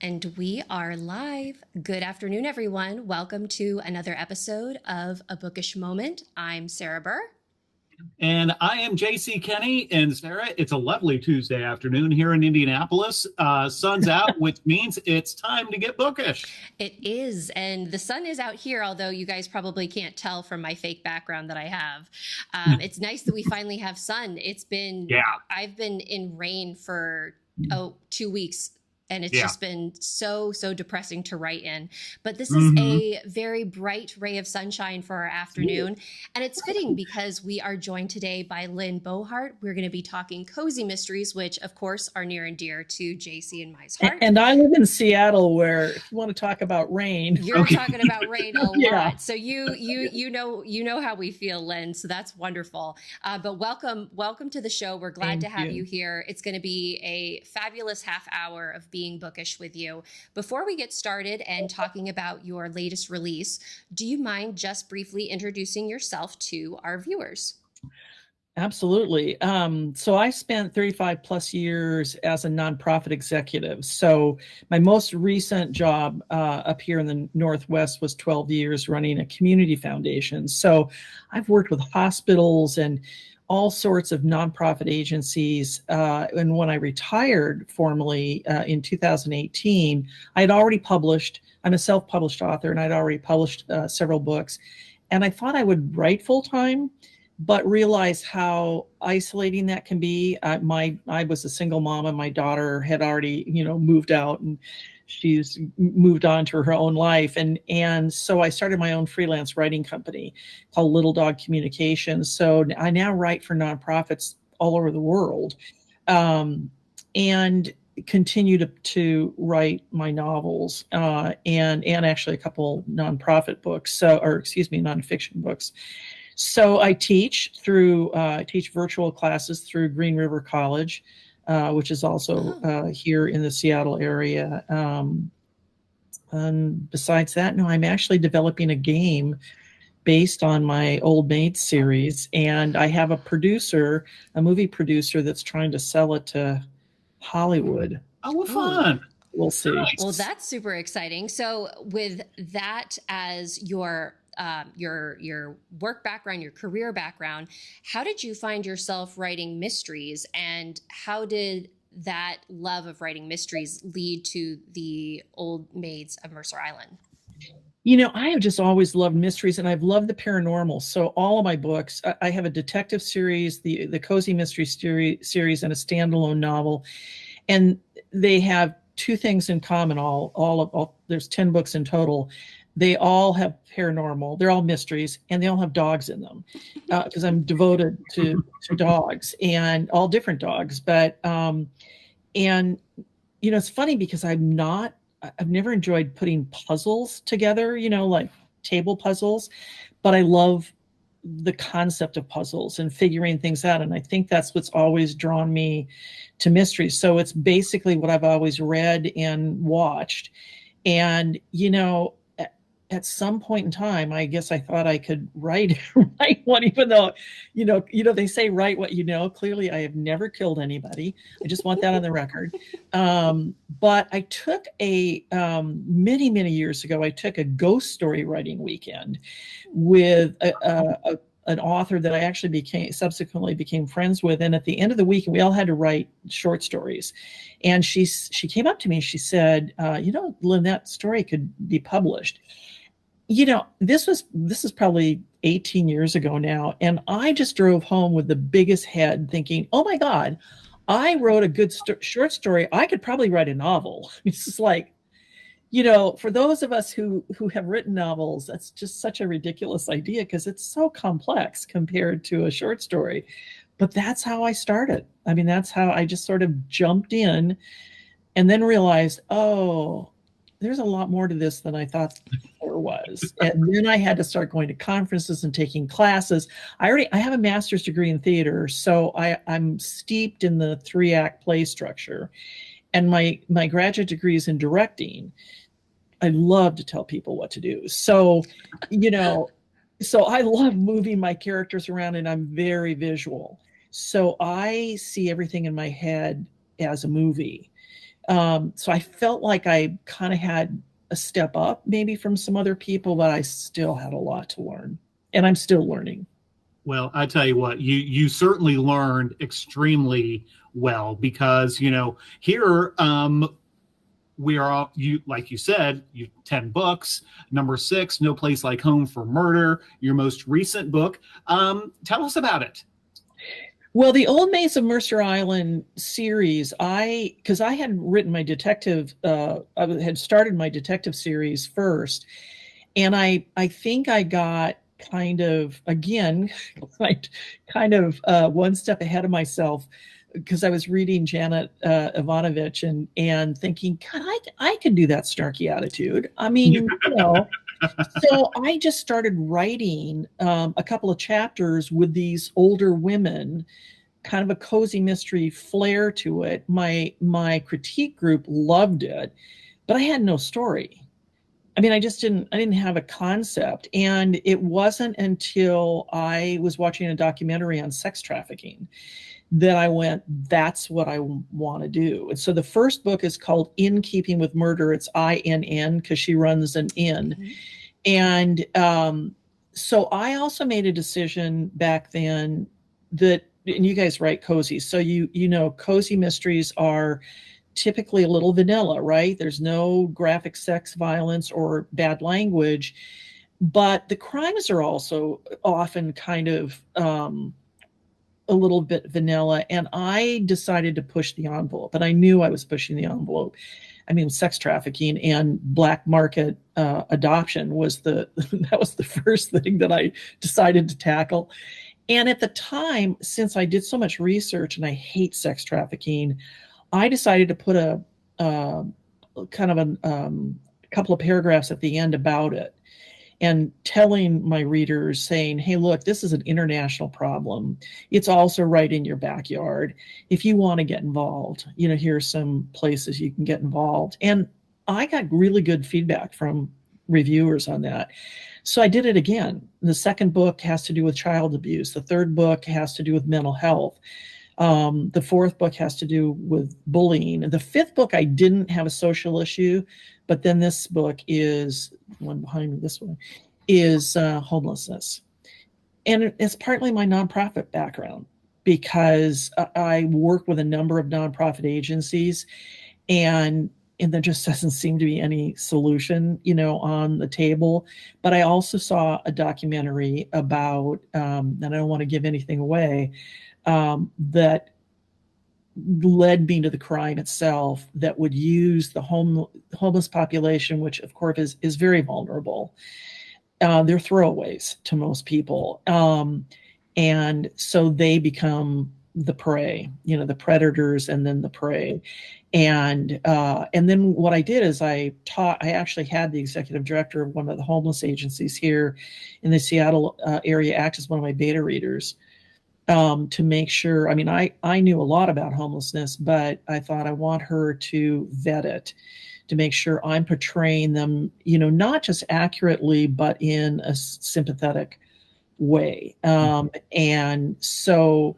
And we are live. Good afternoon, everyone. Welcome to another episode of A Bookish Moment. I'm Sarah Burr. And I am JC Kenny. And Sarah, it's a lovely Tuesday afternoon here in Indianapolis. Sun's out, which means it's time to get bookish. It is. And the sun is out here, although you guys probably can't tell from my fake background that I have. It's nice that we finally have sun. It's been, I've been in rain for 2 weeks. And it's just been so depressing to write in. But this is a very bright ray of sunshine for our afternoon. And it's fitting because we are joined today by Lynn Bohart. We're going to be talking cozy mysteries, which, of course, are near and dear to JC and my's heart. And I live in Seattle, where if you want to talk about rain. You're talking about rain a lot. So you know how we feel, Lynn. So that's wonderful. But welcome to the show. We're glad to have you here. It's going to be a fabulous half hour of being bookish with you. Before we get started and talking about your latest release, do you mind just briefly introducing yourself to our viewers? Absolutely. So I spent 35 plus years as a nonprofit executive. So my most recent job up here in the Northwest was 12 years running a community foundation. So I've worked with hospitals and all sorts of nonprofit agencies. And when I retired formally in 2018, I had already published. I'm a self-published author, and I'd already published several books. And I thought I would write full-time, but realized how isolating that can be. I was a single mom, and my daughter had already, moved out, and she's moved on to her own life. And so I started my own freelance writing company called Little Dog Communications. So I now write for nonprofits all over the world, and continue to write my novels, and actually a couple nonprofit books, nonfiction books. So I teach virtual classes through Green River College, which is also here in the Seattle area. And besides that, no, I'm actually developing a game based on my Old Maid series, and I have a movie producer that's trying to sell it to Hollywood. Oh, what fun. We'll see. Nice. Well, that's super exciting. So with that as your work background, your career background, how did you find yourself writing mysteries, and how did that love of writing mysteries lead to the Old Maids of Mercer Island? I have just always loved mysteries, and I've loved the paranormal. So all of my books, I have a detective series, the Cozy Mystery series, and a standalone novel. And they have two things in common. There's 10 books in total. They all have paranormal. They're all mysteries, and they all have dogs in them, because I'm devoted to dogs, and all different dogs. But it's funny because I've never enjoyed putting puzzles together, like table puzzles, but I love the concept of puzzles and figuring things out. And I think that's what's always drawn me to mysteries. So it's basically what I've always read and watched. And, at some point in time, I guess I thought I could write one, even though, they say write what you know. Clearly, I have never killed anybody. I just want that on the record. But I took many, many years ago, I took a ghost story writing weekend with an author that I actually subsequently became friends with. And at the end of the weekend, we all had to write short stories. And she came up to me, she said, Lynn, that story could be published. This is probably 18 years ago now. And I just drove home with the biggest head thinking, oh my God, I wrote a good short story. I could probably write a novel. It's just like, for those of us who have written novels, that's just such a ridiculous idea because it's so complex compared to a short story. But that's how I started. I mean, that's how I just sort of jumped in and then realized, oh, there's a lot more to this than I thought there was. And then I had to start going to conferences and taking classes. I have a master's degree in theater, so I'm steeped in the 3-act play structure. And my graduate degree is in directing. I love to tell people what to do. So, so I love moving my characters around, and I'm very visual. So I see everything in my head as a movie. So I felt like I kind of had a step up maybe from some other people, but I still had a lot to learn, and I'm still learning. Well, I tell you what, you certainly learned extremely well, because here we are all, you, like you said, you 10 books. Number 6, No Place Like Home for Murder, your most recent book. Tell us about it. Well, the Old Maids of Mercer Island series, because I had written my detective, I had started my detective series first, and I think I got kind of, again, like kind of one step ahead of myself, because I was reading Janet Ivanovich and thinking, God, I could do that snarky attitude. I mean, So I just started writing a couple of chapters with these older women, kind of a cozy mystery flair to it. My critique group loved it, but I had no story. I mean, I didn't have a concept. And it wasn't until I was watching a documentary on sex trafficking that I went, that's what I want to do. And so the first book is called In Keeping with Murder. It's INN, because she runs an inn. Mm-hmm. And so I also made a decision back then that, and you guys write cozy, so cozy mysteries are typically a little vanilla, right? There's no graphic sex, violence, or bad language, but the crimes are also often kind of a little bit vanilla. And I decided to push the envelope, and I knew I was pushing the envelope. I mean, sex trafficking and black market adoption was that was the first thing that I decided to tackle. And at the time, since I did so much research and I hate sex trafficking, I decided to put a kind of a couple of paragraphs at the end about it, and telling my readers, saying, hey, look, this is an international problem. It's also right in your backyard. If you want to get involved, here's some places you can get involved. And I got really good feedback from reviewers on that. So I did it again. The second book has to do with child abuse. The third book has to do with mental health. The fourth book has to do with bullying. And the fifth book, I didn't have a social issue, but then this book is one behind me. This one is homelessness. And it's partly my nonprofit background, because I work with a number of nonprofit agencies, and there just doesn't seem to be any solution, on the table. But I also saw a documentary about, and I don't want to give anything away, that led me to the crime itself, that would use the homeless population, which of course is very vulnerable. They're throwaways to most people. And so they become the prey, the predators, and then the prey. And then what I did is I actually had the executive director of one of the homeless agencies here in the Seattle area act as one of my beta readers, to make sure. I mean, I knew a lot about homelessness, but I thought I want her to vet it, to make sure I'm portraying them, not just accurately, but in a sympathetic way. And so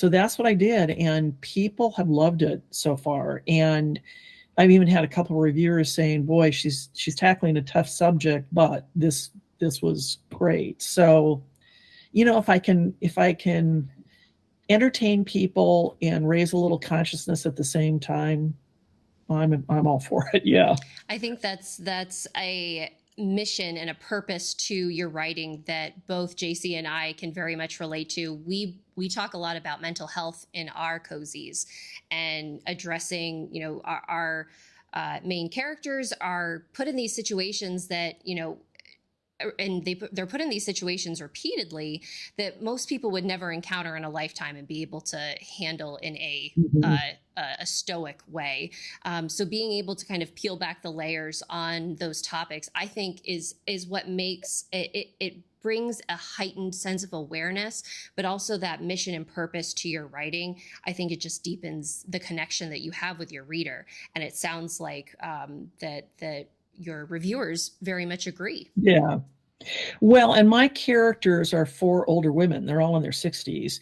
that's what I did, and people have loved it so far. And I've even had a couple of reviewers saying, boy, she's tackling a tough subject, but this was great. So, if I can entertain people and raise a little consciousness at the same time, I'm all for it. Yeah. I think that's a mission and a purpose to your writing that both JC and I can very much relate to. We talk a lot about mental health in our cozies, and addressing, our main characters are put in these situations that, and they're put in these situations repeatedly that most people would never encounter in a lifetime and be able to handle in a stoic way. So being able to kind of peel back the layers on those topics, I think is what makes it brings a heightened sense of awareness, but also that mission and purpose to your writing. I think it just deepens the connection that you have with your reader. And it sounds like that your reviewers very much agree. Yeah. Well, and my characters are 4 older women. They're all in their 60s.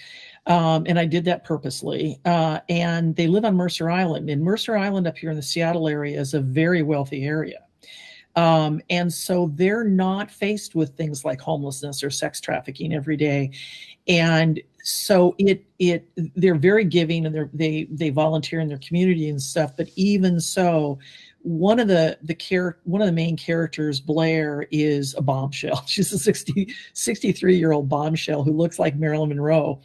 And I did that purposely. And they live on Mercer Island. And Mercer Island up here in the Seattle area is a very wealthy area. And so they're not faced with things like homelessness or sex trafficking every day. And so they're very giving, and they volunteer in their community and stuff. But even so, one of the main characters, Blair, is a bombshell. She's a 63-year-old bombshell who looks like Marilyn Monroe.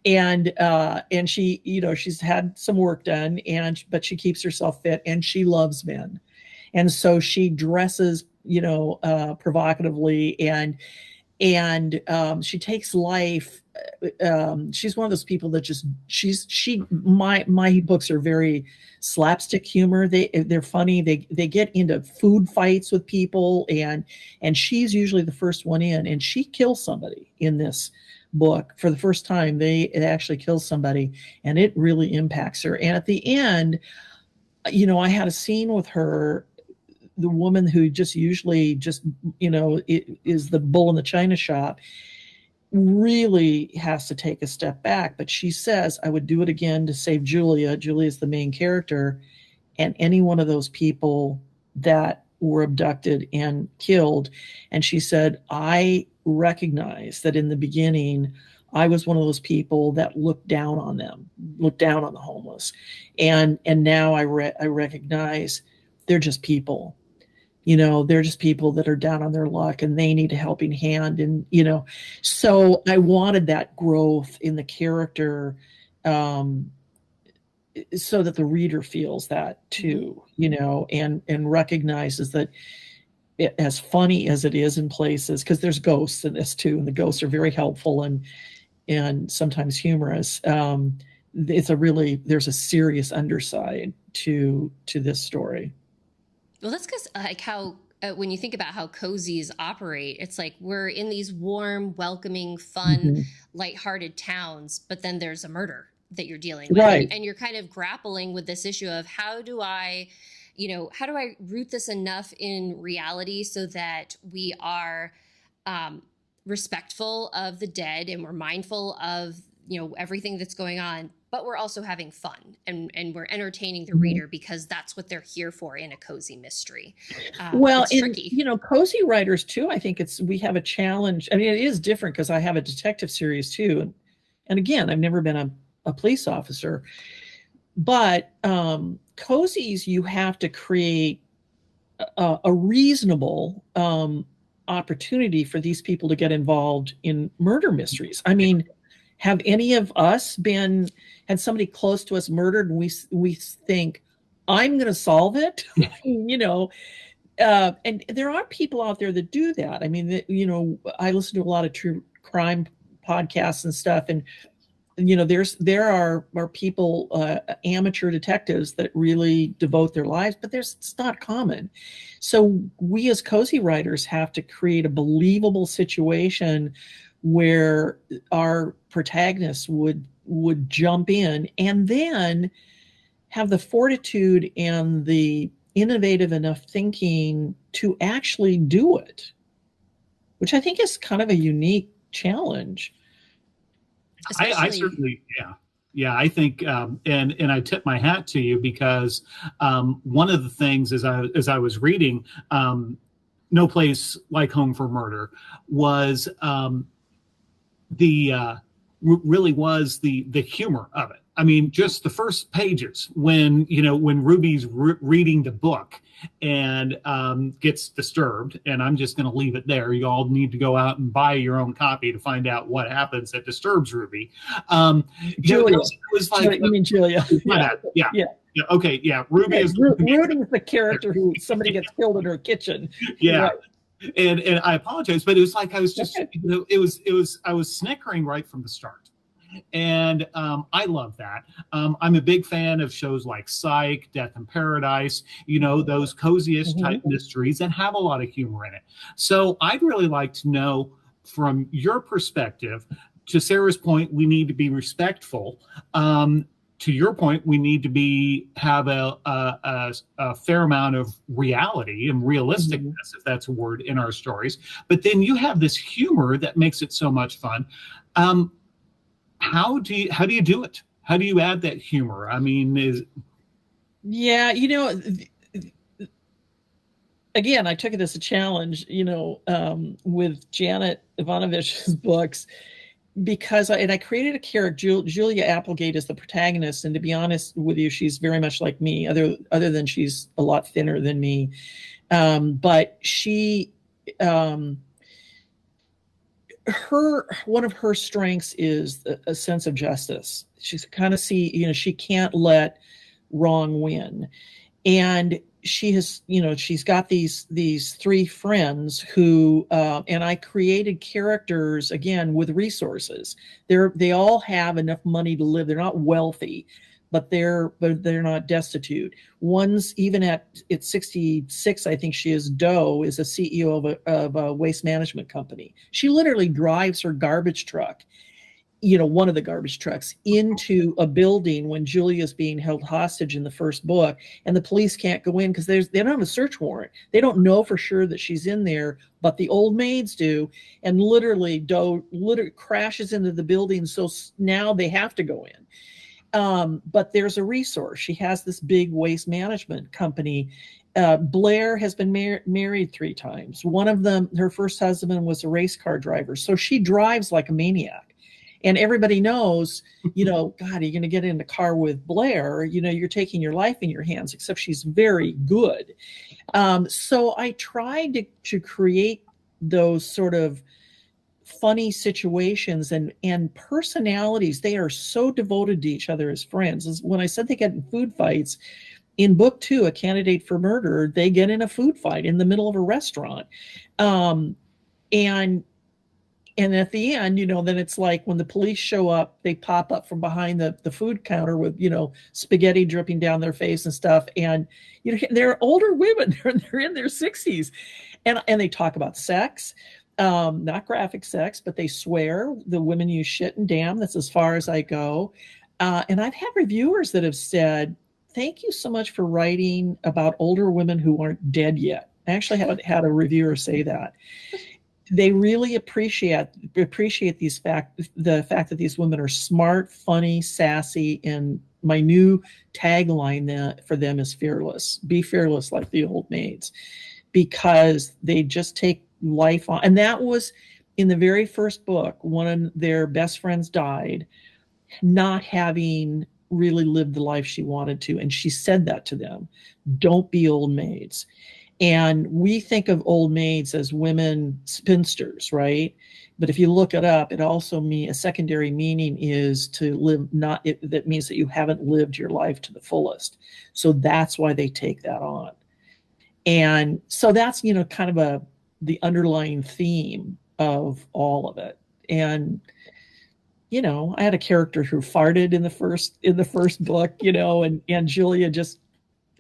And she, she's had some work done, but she keeps herself fit, and she loves men. And so she dresses, provocatively, and she takes life. She's one of those people that my books are very slapstick humor. They're funny. They get into food fights with people, and she's usually the first one in, and she kills somebody in this book for the first time. It actually kills somebody, and it really impacts her. And at the end, I had a scene with her, the woman who usually is the bull in the china shop, really has to take a step back. But she says, I would do it again to save Julia. Julia is the main character. And any one of those people that were abducted and killed. And she said, I recognize that in the beginning, I was one of those people that looked down on them, looked down on the homeless. And now I recognize they're just people. They're just people that are down on their luck, and they need a helping hand. And, so I wanted that growth in the character, so that the reader feels that too, and recognizes that as funny as it is in places, because there's ghosts in this too, and the ghosts are very helpful and sometimes humorous. There's a serious underside to this story. Well, that's because how when you think about how cozies operate, it's like we're in these warm, welcoming, fun, lighthearted towns, but then there's a murder that you're dealing with, right? And you're kind of grappling with this issue of how do I root this enough in reality so that we are respectful of the dead, and we're mindful of everything that's going on, but we're also having fun, and we're entertaining the reader, because that's what they're here for in a cozy mystery. Well, it's tricky. Cozy writers too, I think we have a challenge. I mean, it is different because I have a detective series too. And again, I've never been a police officer, but cozies, you have to create a reasonable opportunity for these people to get involved in murder mysteries. I mean, have any of us had somebody close to us murdered, and we think, I'm going to solve it? And there are people out there that do that. I mean, I listen to a lot of true crime podcasts and stuff, and there are people, amateur detectives that really devote their lives, but it's not common. So we as cozy writers have to create a believable situation where our protagonists would jump in, and then have the fortitude and the innovative enough thinking to actually do it, which I think is kind of a unique challenge. I certainly, yeah, I think, and I tip my hat to you, because one of the things as I was reading, No Place Like Home for Murder was really was the humor of it. I mean, just the first pages when Ruby's reading the book and gets disturbed, and I'm just going to leave it there. You all need to go out and buy your own copy to find out what happens that disturbs Ruby. Julia. It was like, you mean Julia? Yeah. Okay. Yeah. Ruby is Rudy is the character who somebody gets killed in her kitchen. Yeah. Right. and I apologize, but it was like I was just, I was snickering right from the start. And I love that. I'm a big fan of shows like Psych, Death in Paradise, those coziest type mysteries that have a lot of humor in it. So I'd really like to know from your perspective, to Sarah's point, we need to be respectful. To your point, we need to have a fair amount of reality and realisticness, if that's a word, in our stories. But then you have this humor that makes it so much fun. How do you do it? How do you add that humor? I mean, again, I took it as a challenge, with Janet Ivanovich's books, because I created a character. Julia Applegate is the protagonist, and to be honest with you, she's very much like me, other than she's a lot thinner than me. But she, one of her strengths is a sense of justice. She's kind of she can't let wrong win, and she has, she's got these three friends who, and I created characters again with resources. They all have enough money to live. They're not wealthy, but they're not destitute. One's even at 66, I think she is. Doe is a CEO of a waste management company. She literally drives her garbage truck, one of the garbage trucks, into a building when Julia's being held hostage in the first book, and the police can't go in because they don't have a search warrant. They don't know for sure that she's in there, but the old maids do, and literally Doe crashes into the building, so now they have to go in. But there's a resource. She has this big waste management company. Blair has been married 3 times. One of them, her first husband, was a race car driver, so she drives like a maniac. And everybody knows, God, are you going to get in the car with Blair? You're taking your life in your hands, except she's very good. So I tried to create those sort of funny situations and personalities. They are so devoted to each other as friends. When I said they get in food fights, in book 2, A Candidate for Murder, they get in a food fight in the middle of a restaurant. And at the end, then it's like when the police show up, they pop up from behind the food counter with, spaghetti dripping down their face and stuff. And, they're older women. They're in their 60s. And they talk about sex, not graphic sex, but they swear. The women use shit and damn. That's as far as I go. And I've had reviewers that have said, thank you so much for writing about older women who aren't dead yet. I actually haven't had a reviewer say that. They really appreciate the fact that these women are smart, funny, sassy, and my new tagline for them is fearless. Be fearless like the old maids, because they just take life on. And that was in the very first book. One of their best friends died, not having really lived the life she wanted to, and she said that to them: "Don't be old maids." And we think of old maids as women spinsters, right? But if you look it up, it also means a secondary meaning is to live that means that you haven't lived your life to the fullest. So that's why they take that on. And so that's, kind of the underlying theme of all of it. And, I had a character who farted in the first book, and Julia just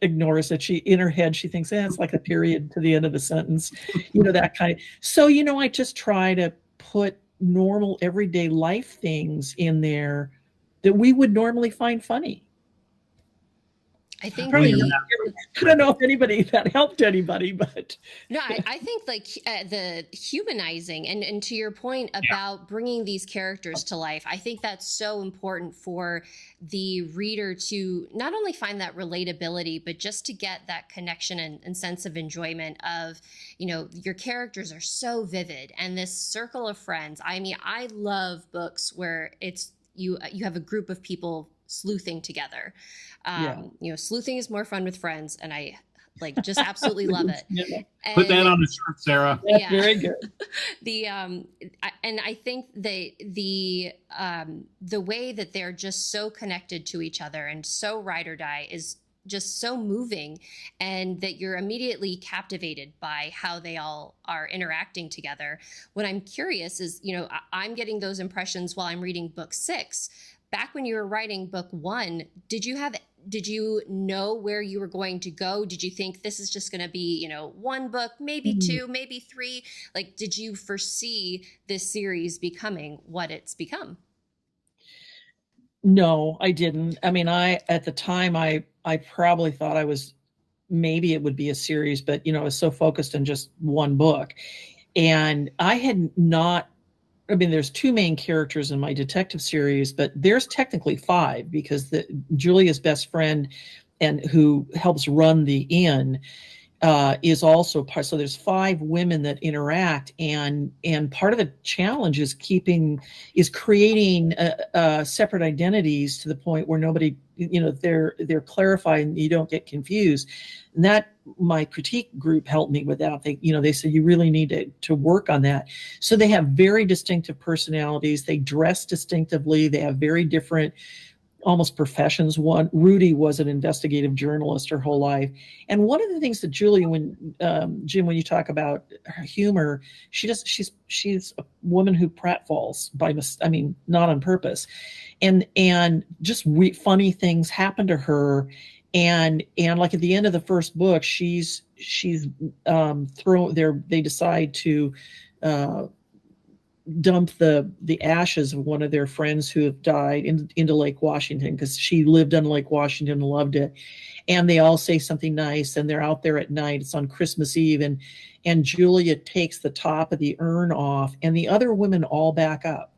ignores it. In her head, she thinks, it's like a period to the end of the sentence, that kind of. So, I just try to put normal everyday life things in there that we would normally find funny. I think I don't know if that helped anybody, but no, I think the humanizing and to your point about bringing these characters to life, I think that's so important for the reader to not only find that relatability, but just to get that connection and sense of enjoyment of, your characters are so vivid, and this circle of friends. I mean, I love books where it's you have a group of people sleuthing together. Sleuthing is more fun with friends, and I just absolutely love it. Put that on the shirt, Sarah. Yeah, very good. And I think the way that they're just so connected to each other and so ride or die is just so moving, and that you're immediately captivated by how they all are interacting together. What I'm curious is, I'm getting those impressions while I'm reading book 6. Back when you were writing book 1, did you know where you were going to go? Did you think this is just going to be, 1 book, maybe 2, maybe 3? Like, did you foresee this series becoming what it's become? No, I didn't. I mean, at the time, I probably thought maybe it would be a series, but I was so focused on just 1 book, and I had not. I mean, there's 2 main characters in my detective series, but there's technically 5, because Julia's best friend, and who helps run the inn, is also part. So there's 5 women that interact, and part of the challenge is creating separate identities to the point where nobody, they're clarified and you don't get confused. And that, my critique group helped me with that. They said you really need to work on that. So they have very distinctive personalities. They dress distinctively. They have very different almost professions. Rudy was an investigative journalist her whole life. And one of the things that Julia, Jim, when you talk about her humor, she's a woman who pratfalls not on purpose. And just funny things happen to her. And like at the end of the first book, she's thrown there. They decide to, dump the ashes of one of their friends who have died into Lake Washington, because she lived on Lake Washington and loved it. And they all say something nice, and they're out there at night. It's on Christmas Eve, and Julia takes the top of the urn off, and the other women all back up,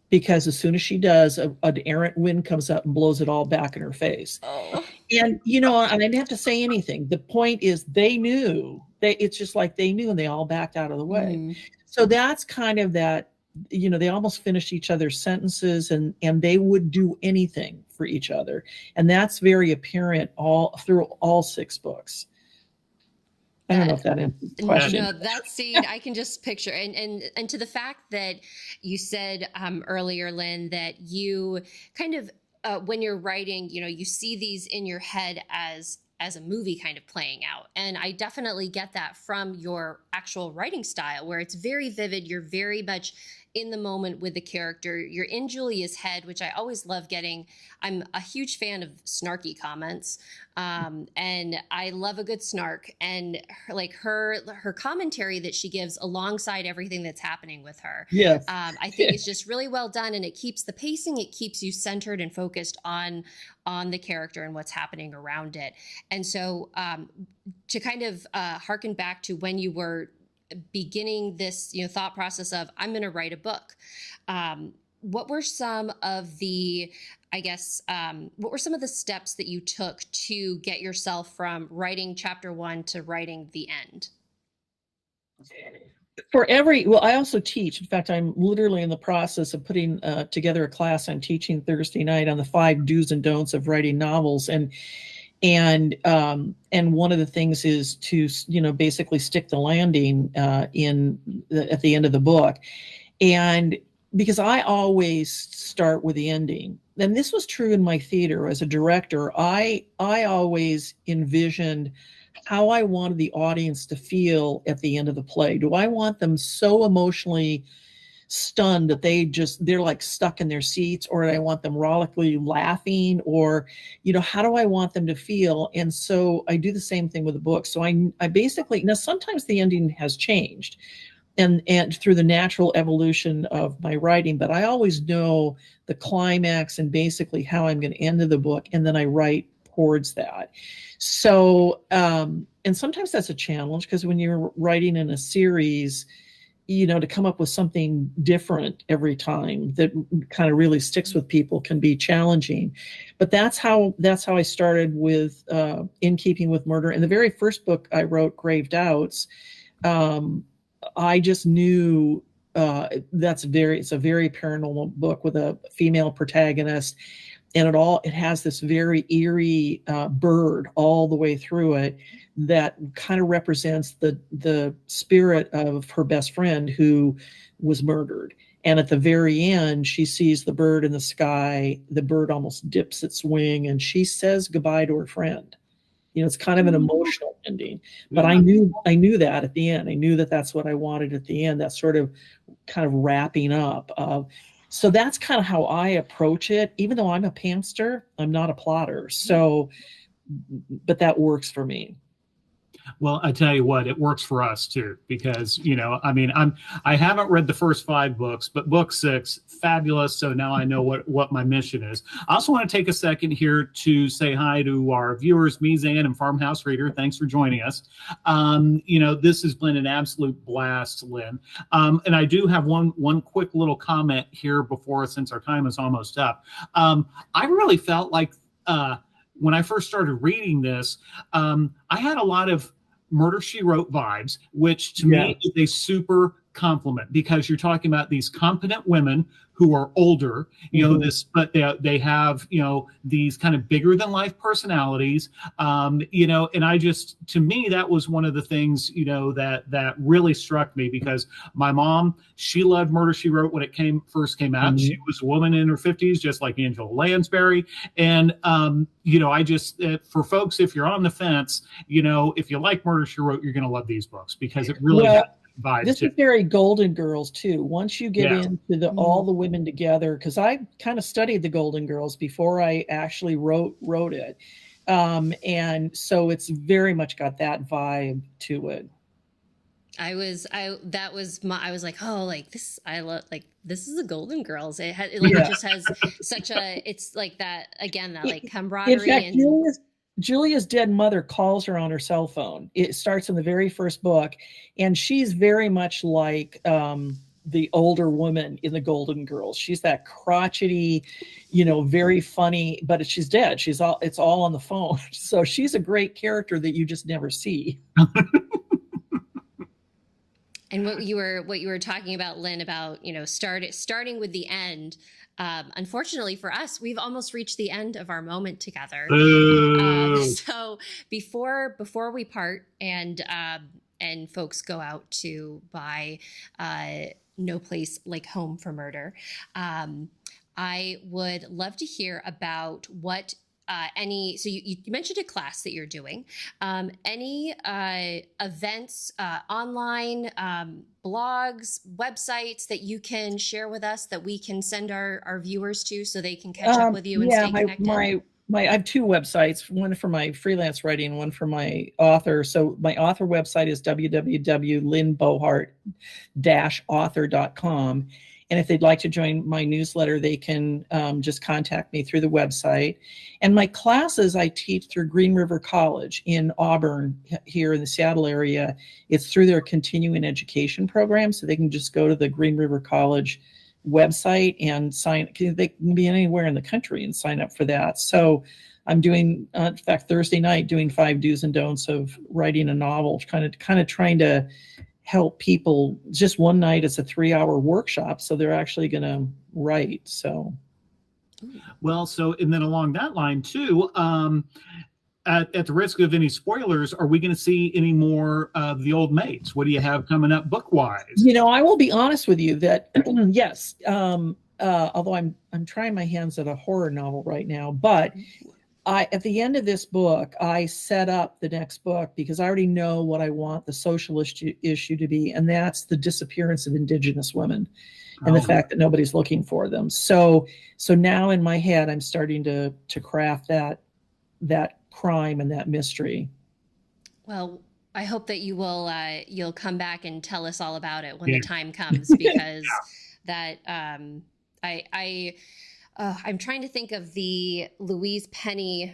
because as soon as she does, an errant wind comes up and blows it all back in her face. Oh. And I didn't have to say anything. The point is, they knew. It's just like they knew, and they all backed out of the way. So that's kind of that, they almost finished each other's sentences, and they would do anything for each other. And that's very apparent through all 6 books. I don't know if that answers the question. No, that scene I can just picture. And to the fact that you said earlier, Lynn, that you kind of, when you're writing, you see these in your head as a movie kind of playing out. And I definitely get that from your actual writing style, where it's very vivid. You're very much in the moment with the character. You're in Julia's head, which I always love getting. I'm a huge fan of snarky comments. And I love a good snark, and her commentary that she gives alongside everything that's happening with her. Yes. I think it's just really well done, and it keeps the pacing. It keeps you centered and focused on the character and what's happening around it. And so to kind of harken back to when you were beginning this thought process of, I'm going to write a book, what were some of the steps that you took to get yourself from writing chapter 1 to writing the end? I also teach. In fact, I'm literally in the process of putting together a class I'm teaching Thursday night on the 5 do's and don'ts of writing novels. And one of the things is to, basically stick the landing at the end of the book. And because I always start with the ending, and this was true in my theater as a director, I always envisioned how I wanted the audience to feel at the end of the play. Do I want them so emotionally stunned that they're like stuck in their seats, or do I want them rollically laughing, or how do I want them to feel? And so I do the same thing with the book. So I basically, now sometimes the ending has changed and through the natural evolution of my writing, but I always know the climax and basically how I'm going to end the book, and then I write towards that. So and sometimes that's a challenge, because when you're writing in a series, to come up with something different every time that kind of really sticks with people can be challenging. But that's how I started with In Keeping with Murder. And the very first book I wrote, Grave Doubts, I just knew it's a very paranormal book with a female protagonist. and it has this very eerie bird all the way through it that kind of represents the spirit of her best friend who was murdered. And at the very end, she sees the bird in the sky. The bird almost dips its wing, and she says goodbye to her friend. It's kind of an emotional ending. But I knew that at the end. I knew that that's what I wanted at the end. That sort of kind of wrapping up. So that's kind of how I approach it. Even though I'm a pantser, I'm not a plotter. So, but that works for me. Well, I tell you what, it works for us too, because, I haven't read the first 5 books, but book 6, fabulous. So now I know what my mission is. I also want to take a second here to say hi to our viewers, Mizan and Farmhouse Reader. Thanks for joining us. This has been an absolute blast, Lynn. And I do have one quick little comment here since our time is almost up. I really felt like, when I first started reading this, I had a lot of Murder, She Wrote vibes, which to me is a super compliment, because you're talking about these competent women who are older, but they have, these kind of bigger than life personalities, and I just, to me, that was one of the things, that really struck me, because my mom, she loved Murder, She Wrote when it first came out. Mm-hmm. She was a woman in her 50s, just like Angela Lansbury. And, I just, for folks, if you're on the fence, if you like Murder, She Wrote, you're going to love these books, because it really this is very Golden Girls too. Once you get into all the women together, because I kind of studied the Golden Girls before I actually wrote it, and so it's very much got that vibe to it. I was like, oh, like this, I love, like, this is the Golden Girls. It just has such a, it's like that again, that like camaraderie. In fact, Julia's dead mother calls her on her cell phone. It starts in the very first book, and she's very much like the older woman in the Golden Girls. She's that crotchety, very funny, but she's dead. It's all on the phone. So she's a great character that you just never see. And what you were talking about, Lynn, about starting with the end. Unfortunately for us, we've almost reached the end of our moment together. So before we part and folks go out to buy No Place Like Home for Murder, I would love to hear about what so you mentioned a class that you're doing, any events, online, blogs, websites that you can share with us that we can send our viewers to, so they can catch up with you and stay connected? I have 2 websites, one for my freelance writing, one for my author. So my author website is www.lynnbohart-author.com. And if they'd like to join my newsletter, they can just contact me through the website. And my classes I teach through Green River College in Auburn, here in the Seattle area. It's through their continuing education program. So they can just go to the Green River College website and they can be anywhere in the country and sign up for that. So I'm doing, in fact, Thursday night, doing 5 do's and don'ts of writing a novel, kind of trying to help people. Just one night, it's a 3-hour workshop, so they're actually going to write. So, well, and then along that line too, at the risk of any spoilers, are we going to see any more of The Old Maids? What do you have coming up book wise? I will be honest with you that yes, although I'm trying my hands at a horror novel right now, but at the end of this book, I set up the next book because I already know what I want the social issue to be, and that's the disappearance of Indigenous women and the fact that nobody's looking for them. So now in my head, I'm starting to craft that crime and that mystery. Well, I hope that you will you'll come back and tell us all about it when the time comes, because that I'm trying to think of the Louise Penny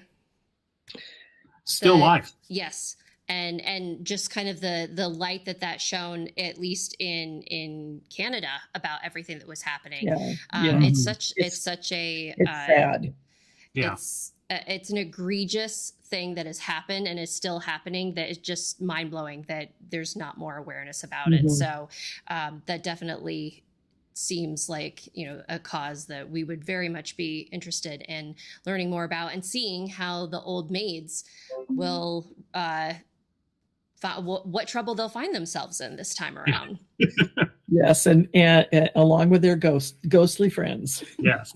Still Life. Yes. And just kind of the light that shone, at least in Canada, about everything that was happening. It's such a sad. It's an egregious thing that has happened and is still happening, that is just mind blowing that there's not more awareness about it. So that definitely seems like, you know, a cause that we would very much be interested in learning more about and seeing how the old maids will what trouble they'll find themselves in this time around. Yes, and along with their ghostly friends. Yes.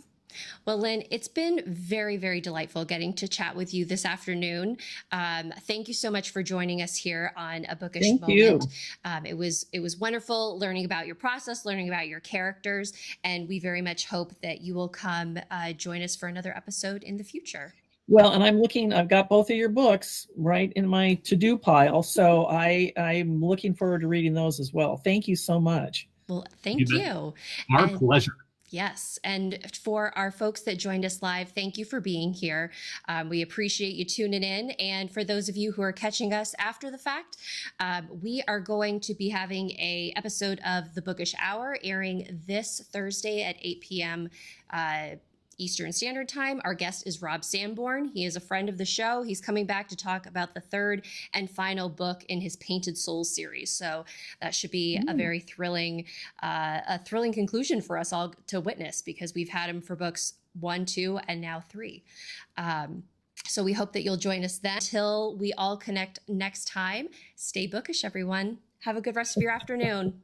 Well, Lynn, it's been very, very delightful getting to chat with you this afternoon. Thank you so much for joining us here on A Bookish Moment. It was wonderful learning about your process, learning about your characters, and we very much hope that you will come join us for another episode in the future. Well, and I've got both of your books right in my to-do pile, so I'm looking forward to reading those as well. Thank you so much. Well, thank you. Our pleasure. Yes. And for our folks that joined us live, thank you for being here. We appreciate you tuning in. And for those of you who are catching us after the fact, we are going to be having an episode of The Bookish Hour airing this Thursday at 8 p.m. Eastern Standard Time. Our guest is Rob Sanborn. He is a friend of the show. He's coming back to talk about the third and final book in his Painted Souls series. So that should be a very thrilling conclusion for us all to witness, because we've had him for books 1, 2, and now 3. So we hope that you'll join us then. Until we all connect next time, stay bookish, everyone. Have a good rest of your afternoon.